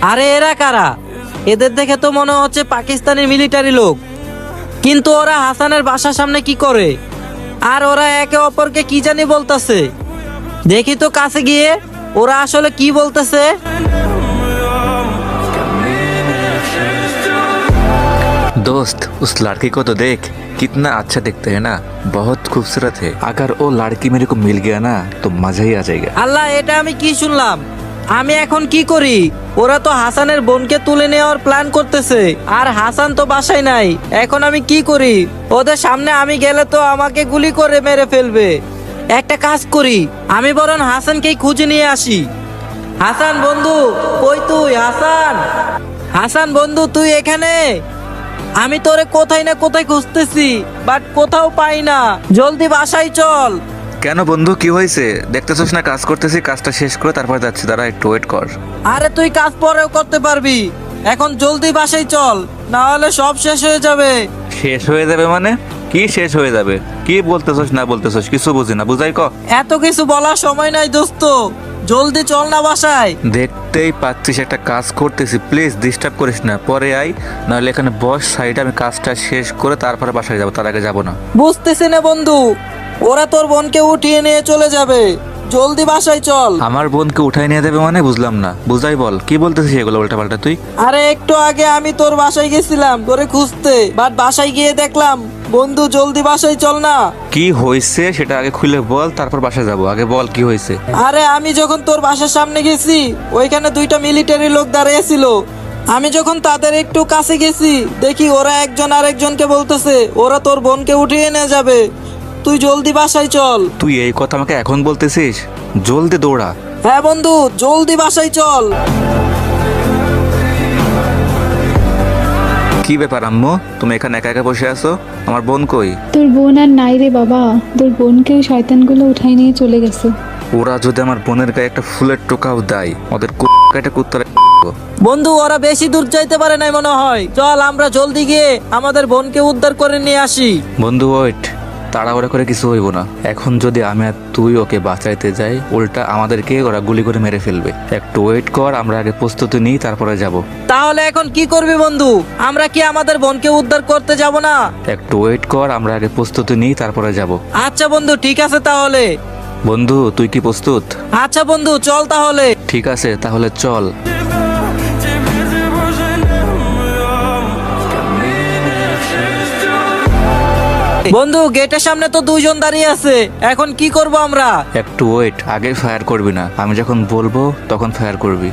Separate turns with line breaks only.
আরে এরা কারা? এদের দেখে তো মনে হচ্ছে পাকিস্তানি মিলিটারি লোক, কিন্তু ওরা হাসানের বাসার সামনে কি করে? আর ওরা একে অপরকে কি জানি বলতেছে। দেখি তো কাছে গিয়ে ওরা আসলে কি বলতেছে।
दोस्त उस लड़की को तो देख कितना अच्छा दिखते है ना, बहुत खूबसूरत है। अगर वो लड़की मेरे को मिल गया ना तो मजा ही आ जाएगा।
আল্লাহ, এটা আমি কি শুনলাম? আমি এখন কি করি? ওরা তো হাসানের বোনকে তুলে নেওয়ার প্ল্যান করতেছে, আর হাসান তো বাসায় নাই। এখন আমি কি করি? ওদের সামনে আমি গেলে তো আমাকে গুলি করে মেরে ফেলবে। একটা কাজ করি, আমি বরং হাসানকেই খুঁজে নিয়ে আসি। হাসান বন্ধু, কই তুই? হাসান, হাসান বন্ধু, তুই এখানে? আমি তোরে কোথায় না কোথায় খুঁজতেছি, বাট কোথাও পাই না। জলদি বাসায় চল।
কেন বন্ধু, কি হয়েছে? দেখতেছস না কাজ করতেছি, কাজটা শেষ করে তারপর যাচ্ছি, দাঁড়া একটু ওয়েট কর।
আরে তুই কাজ পরেও করতে পারবি, এখন জলদি বাসায় চল, না হলে সব শেষ হয়ে যাবে।
শেষ হয়ে যাবে মানে? কি শেষ হয়ে যাবে? কি বলতেছস না বলতেছস কিছু বুঝি না, বুঝাই ক।
এত কিছু বলার সময় নাই দোস্ত, জলদি চল না বাসায়।
দেখতেই পাচ্ছিস একটা কাজ করতেছি, প্লিজ ডিস্টার্ব করিস না, পরে আই, নাহলে এখানে বস সাইডে, আমি কাজটা শেষ করে তারপরে বাসায় যাবো, তার আগে যাবো না।
বুঝতেছি না বন্ধু, ওরা তোর বোনকে উঠিয়ে নিয়ে চলে যাবে, জলদি বাসায় চল।
আমার বোনকে উঠাই নিয়ে দেবে মানে? বুঝলাম না, বুঝাই বল, কি বলতেছিস এগুলো উল্টা পাল্টা তুই?
আরে একটু আগে আমি তোর বাসায় গেছিলাম তোরে খুঁজতে, বাট বাসায় গিয়ে দেখলাম। বন্ধু জলদি বাসায় চল না।
কি হয়েছে সেটা আগে খুলে বল, তারপর বাসায় যাবো, আগে বল কি হয়েছে।
আরে আমি যখন তোর বাসার সামনে গেছি, ওইখানে দুইটা মিলিটারি লোক দাঁড়িয়ে ছিল। আমি যখন তাদের একটু কাছে গেছি, দেখি ওরা একজন আরেকজনকে বলতেছে ওরা তোর বোনকে উঠিয়ে নিয়ে যাবে। তুই জলদি বাসায় চল।
তুই এই কথা আমাকে এখন বলতেছিস? জলদি দৌড়া।
হ্যাঁ বন্ধু, জলদি বাসায় চল।
কি ব্যাপার আম্মু, তুমি এখানে একা একা বসে আছো? আমার বোন কই?
তোর বোন আর নাই রে বাবা, তোর বোনকে ওই শয়তানগুলো উঠাই নিয়ে চলে গেছে।
ওরা যদি আমার বোনের গায়ে একটা ফুলের টোকাও দেয়, ওদের একটা কুত্তার।
বন্ধু ওরা বেশি দূর যাইতে পারে নাই মনে হয়, চল আমরা জলদি গিয়ে আমাদের বোনকে উদ্ধার করে নিয়ে আসি।
বন্ধু ওয়েট, তাড়াহুড়া করে কিছু হইব না। এখন যদি আমি আর তুই ওকে বাঁচাইতে যাই, উল্টা আমাদেরকে ওরা গুলি করে মেরে ফেলবে। একটু ওয়েট কর, আমরা আগে প্রস্তুতি নিই, তারপরে যাব।
তাহলে এখন কি করবি বন্ধু? আমরা কি আমাদের বোনকে উদ্ধার করতে যাব না?
একটু ওয়েট কর, আমরা আগে প্রস্তুতি নিই, তারপরে যাব।
আচ্ছা বন্ধু, ঠিক আছে তাহলে।
বন্ধু তুই কি প্রস্তুত?
আচ্ছা বন্ধু, চল তাহলে।
ঠিক আছে তাহলে চল।
বন্ধু গেটের সামনে তো দুইজন দাঁড়িয়ে আছে, এখন কি করব আমরা?
একটু ওয়েট, আগে ফায়ার করবি না, আমি যখন বলবো তখন ফায়ার করবি।